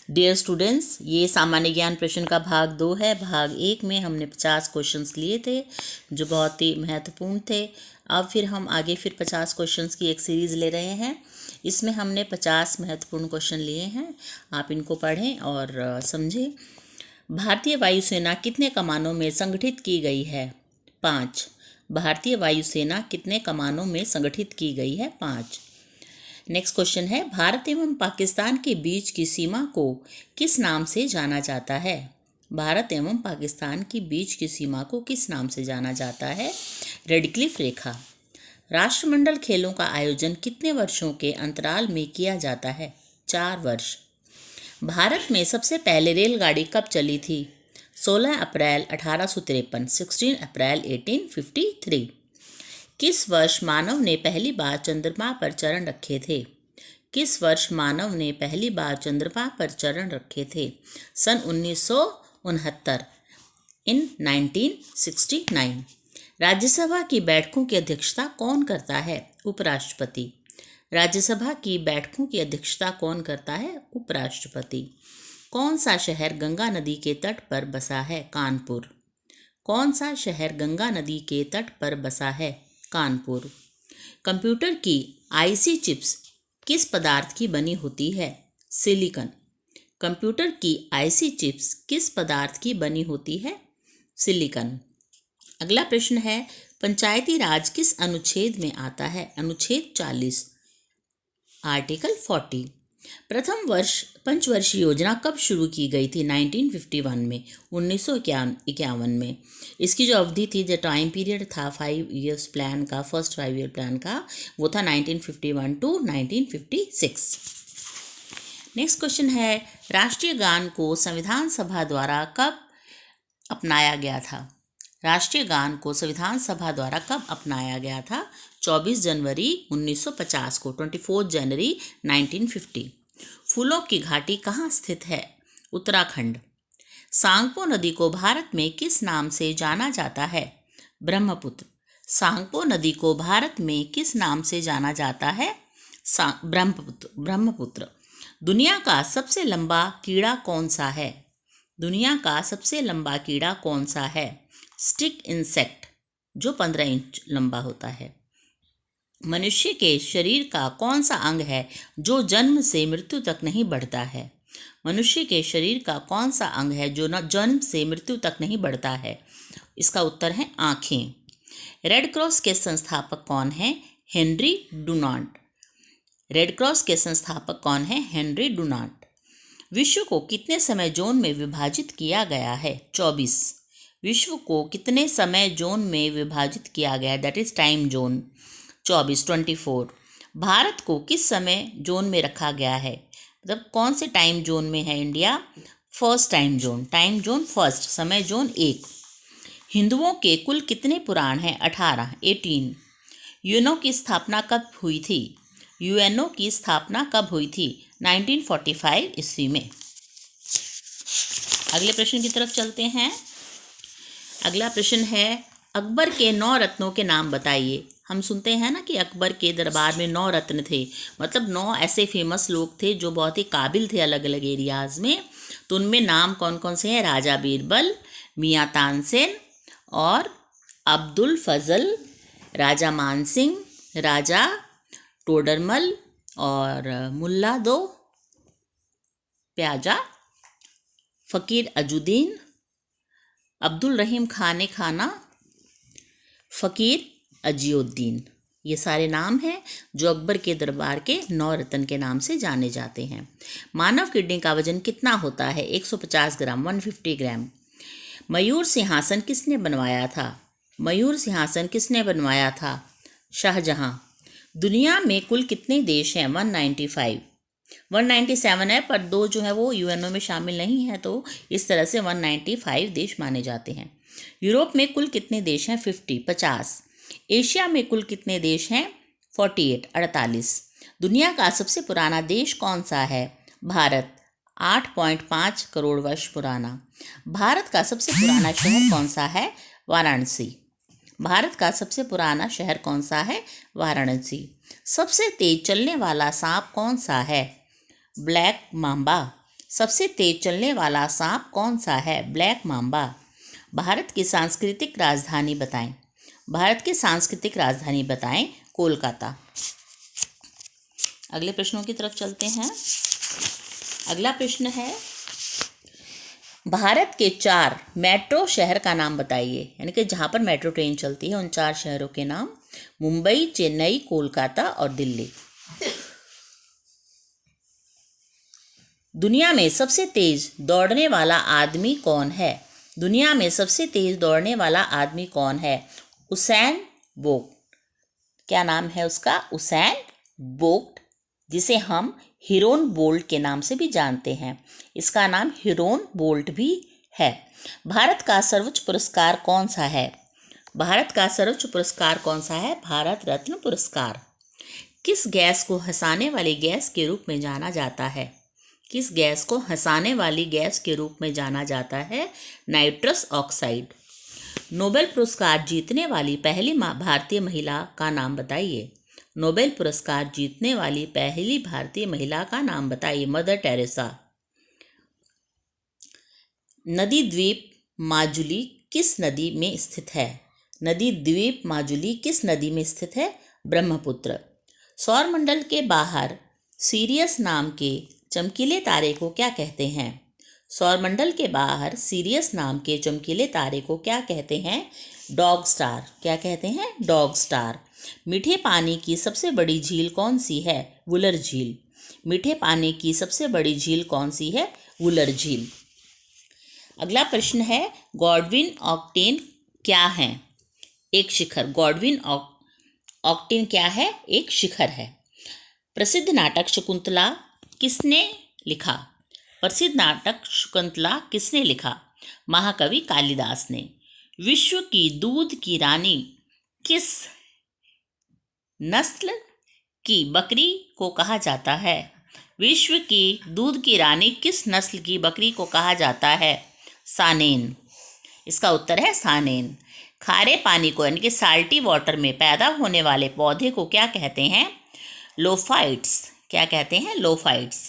Dear students, ये सामान्य ज्ञान प्रश्न का भाग 2 है। भाग 1 में हमने 50 क्वेश्चंस लिए थे जो बहुत ही महत्वपूर्ण थे। अब फिर हम आगे 50 क्वेश्चंस की एक सीरीज़ ले रहे हैं। इसमें हमने 50 महत्वपूर्ण क्वेश्चन लिए हैं। आप इनको पढ़ें और समझें। भारतीय वायुसेना कितने कमानों में संगठित की गई है? 5। भारतीय वायुसेना कितने कमानों में संगठित की गई है? 5। नेक्स्ट क्वेश्चन है, भारत एवं पाकिस्तान के बीच की सीमा को किस नाम से जाना जाता है? भारत एवं पाकिस्तान के बीच की सीमा को किस नाम से जाना जाता है? रेडक्लिफ रेखा। राष्ट्रमंडल खेलों का आयोजन कितने वर्षों के अंतराल में किया जाता है? 4 वर्ष। भारत में सबसे पहले रेलगाड़ी कब चली थी? 16 अप्रैल 1853, 16 अप्रैल 1853। किस वर्ष मानव ने पहली बार चंद्रमा पर चरण रखे थे? किस वर्ष मानव ने पहली बार चंद्रमा पर चरण रखे थे? सन 1969, इन 1969। राज्यसभा की बैठकों की अध्यक्षता कौन करता है? उपराष्ट्रपति। राज्यसभा की बैठकों की अध्यक्षता कौन करता है? उपराष्ट्रपति। कौन सा शहर गंगा नदी के तट पर बसा है? कानपुर। कौन सा शहर गंगा नदी के तट पर बसा है? कानपुर। कंप्यूटर की आईसी चिप्स किस पदार्थ की बनी होती है? सिलिकॉन। कंप्यूटर की आईसी चिप्स किस पदार्थ की बनी होती है? सिलिकॉन। अगला प्रश्न है, पंचायती राज किस अनुच्छेद में आता है? अनुच्छेद 40, आर्टिकल 40। प्रथम वर्ष पंचवर्षीय योजना कब शुरू की गई थी? 1951 में, 1951 में। इसकी जो अवधि थी, जो टाइम पीरियड था 5 ईयर्स प्लान का, फर्स्ट 5 ईयर प्लान का, वो था 1951 टू 1956। नेक्स्ट क्वेश्चन है, राष्ट्रीय गान को संविधान सभा द्वारा कब अपनाया गया था? राष्ट्रीय गान को संविधान सभा द्वारा कब अपनाया गया था? 24 जनवरी 1950 को, 24 जनवरी 1950। फूलों की घाटी कहाँ स्थित है? उत्तराखंड। सांगपो नदी को भारत में किस नाम से जाना जाता है? ब्रह्मपुत्र। सांगपो नदी को भारत में किस नाम से जाना जाता है? ब्रह्मपुत्र। दुनिया का सबसे लंबा कीड़ा कौन सा है? दुनिया का सबसे लंबा कीड़ा कौन सा है? स्टिक इंसेक्ट, जो 15 इंच लंबा होता है। मनुष्य के शरीर का कौन सा अंग है जो जन्म से मृत्यु तक नहीं बढ़ता है? मनुष्य के शरीर का कौन सा अंग है जो जन्म से मृत्यु तक नहीं बढ़ता है? इसका उत्तर है आँखें। रेड क्रॉस के संस्थापक कौन हैं? Henry Dunant. रेड क्रॉस के संस्थापक कौन हैं? Henry Dunant. विश्व को कितने समय जोन में विभाजित किया गया है? 24। विश्व को कितने समय जोन में विभाजित किया गया है? That is time zone. 24। Bharat को किस समय जोन में रखा गया है? मतलब कौन से टाइम जोन में है India? First time zone, time zone first, समय जोन 1। हिंदुओं के कुल कितने पुराण हैं? 18। यूएनओ की स्थापना कब हुई थी? यूएनओ की स्थापना कब हुई थी? 1945 ईस्वी में। अगले प्रश्न की तरफ चलते हैं। अगला प्रश्न है, अकबर के 9 रत्नों के नाम बताइए। हम सुनते हैं ना कि अकबर के दरबार में 9 रत्न थे, मतलब 9 ऐसे फेमस लोग थे जो बहुत ही काबिल थे अलग अलग एरियाज़ में। तो उनमें नाम कौन कौन से हैं? राजा बीरबल, मियाँ तानसेन और अब्दुल फजल, राजा मानसिंह, राजा टोडरमल और मुल्ला दो प्याजा, फ़कीर अजुद्दीन, अब्दुल रहीम खान खाना, फ़कीर अजीउद्दीन। ये सारे नाम हैं जो अकबर के दरबार के 9 रत्न के नाम से जाने जाते हैं। मानव किडनी का वजन कितना होता है? 150 ग्राम, 150 ग्राम। मयूर सिंहासन किसने बनवाया था? मयूर सिंहासन किसने बनवाया था? शाहजहां। दुनिया में कुल कितने देश हैं? 195। 197 है, पर 2 जो है वो यूएनओ में शामिल नहीं है, तो इस तरह से 195 देश माने जाते हैं। यूरोप में कुल कितने देश हैं? 50। एशिया में कुल कितने देश हैं? 48, 48। दुनिया का सबसे पुराना देश कौन सा है? भारत, 8.5 करोड़ वर्ष पुराना। भारत का सबसे पुराना शहर कौन सा है? वाराणसी। भारत का सबसे पुराना शहर कौन सा है? वाराणसी। सबसे तेज चलने वाला सांप कौन सा है? Black Mamba. सबसे तेज चलने वाला सांप कौन सा है? Black Mamba. भारत की सांस्कृतिक राजधानी बताएं। भारत की सांस्कृतिक राजधानी बताएं। कोलकाता। अगले प्रश्नों की तरफ चलते हैं। अगला प्रश्न है, भारत के 4 मेट्रो शहर का नाम बताइए, यानी कि जहाँ पर मेट्रो ट्रेन चलती है उन 4 शहरों के नाम। मुंबई, चेन्नई, कोलकाता और दिल्ली। दुनिया में सबसे तेज दौड़ने वाला आदमी कौन है? दुनिया में सबसे तेज दौड़ने वाला आदमी कौन है? Usain bolt. क्या नाम है उसका? उसैन बोल्ट, जिसे हम हीरोन बोल्ट के नाम से भी जानते हैं। इसका नाम हीरोन बोल्ट भी है। भारत का सर्वोच्च पुरस्कार कौन सा है? भारत का सर्वोच्च पुरस्कार कौन सा है? भारत रत्न पुरस्कार। किस गैस को हंसाने वाली गैस के रूप में जाना जाता है? किस गैस को हंसाने वाली गैस के रूप में जाना जाता है? Nitrous oxide. नोबेल पुरस्कार जीतने वाली पहली भारतीय महिला का नाम बताइए। नोबेल पुरस्कार जीतने वाली पहली भारतीय महिला का नाम बताइए। Mother Teresa. नदी द्वीप माजुली किस नदी में स्थित है? नदी द्वीप माजुली किस नदी में स्थित है? ब्रह्मपुत्र। सौरमंडल के बाहर सीरियस नाम के चमकीले तारे को क्या कहते हैं? सौरमंडल के बाहर सीरियस नाम के चमकीले तारे को क्या कहते हैं? Dog star. क्या कहते हैं? Dog star. मीठे पानी की सबसे बड़ी झील कौन सी है? वुलर झील। मीठे पानी की सबसे बड़ी झील कौन सी है? वुलर झील। अगला प्रश्न है, गॉडविन ऑक्टेन क्या है? एक शिखर। गॉडविन ऑक्टेन क्या है? एक शिखर है। प्रसिद्ध नाटक शकुंतला किसने लिखा? प्रसिद्ध नाटक शकुंतला किसने लिखा? महाकवि कालिदास ने। विश्व की दूध की रानी किस नस्ल की बकरी को कहा जाता है? विश्व की दूध की रानी किस नस्ल की बकरी को कहा जाता है? सानेन। इसका उत्तर है सानेन। खारे पानी को यानी कि साल्टी वाटर में पैदा होने वाले पौधे को क्या कहते हैं? लोफाइट्स। क्या कहते हैं? लोफाइट्स।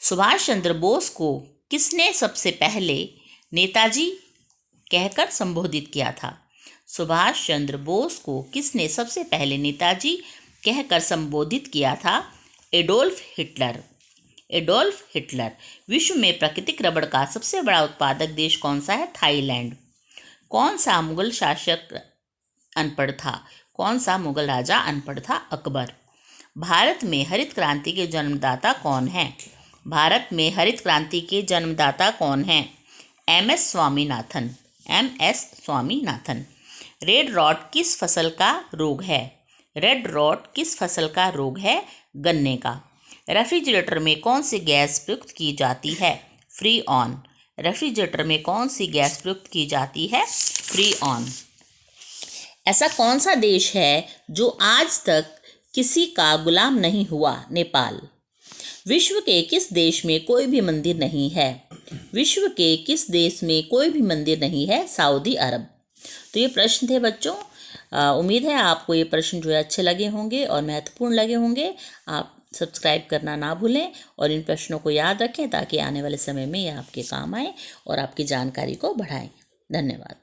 सुभाष चंद्र बोस को किसने सबसे पहले नेताजी कहकर संबोधित किया था? सुभाष चंद्र बोस को किसने सबसे पहले नेताजी कहकर संबोधित किया था? Adolf Hitler. Adolf Hitler. विश्व में प्राकृतिक रबड़ का सबसे बड़ा उत्पादक देश कौन सा है? थाईलैंड। कौन सा मुगल शासक अनपढ़ था? कौन सा मुगल राजा अनपढ़ था? अकबर। भारत में हरित क्रांति के जन्मदाता कौन है? भारत में हरित क्रांति के जन्मदाता कौन है? M S. Swaminathan. M S. Swaminathan. Red rot किस फसल का रोग है? रेड रॉट किस फसल का रोग है? गन्ने का। रेफ्रिजरेटर में कौन सी गैस प्रयुक्त की जाती है? Free on. रेफ्रिजरेटर में कौन सी गैस प्रयुक्त की जाती है? Free on. ऐसा कौन सा देश है जो आज तक किसी का गुलाम नहीं हुआ? नेपाल। विश्व के किस देश में कोई भी मंदिर नहीं है? विश्व के किस देश में कोई भी मंदिर नहीं है? सऊदी अरब। तो ये प्रश्न थे बच्चों। उम्मीद है आपको ये प्रश्न जो है अच्छे लगे होंगे और महत्वपूर्ण लगे होंगे। आप सब्सक्राइब करना ना भूलें और इन प्रश्नों को याद रखें ताकि आने वाले समय में ये आपके काम आए और आपकी जानकारी को बढ़ाएं। धन्यवाद।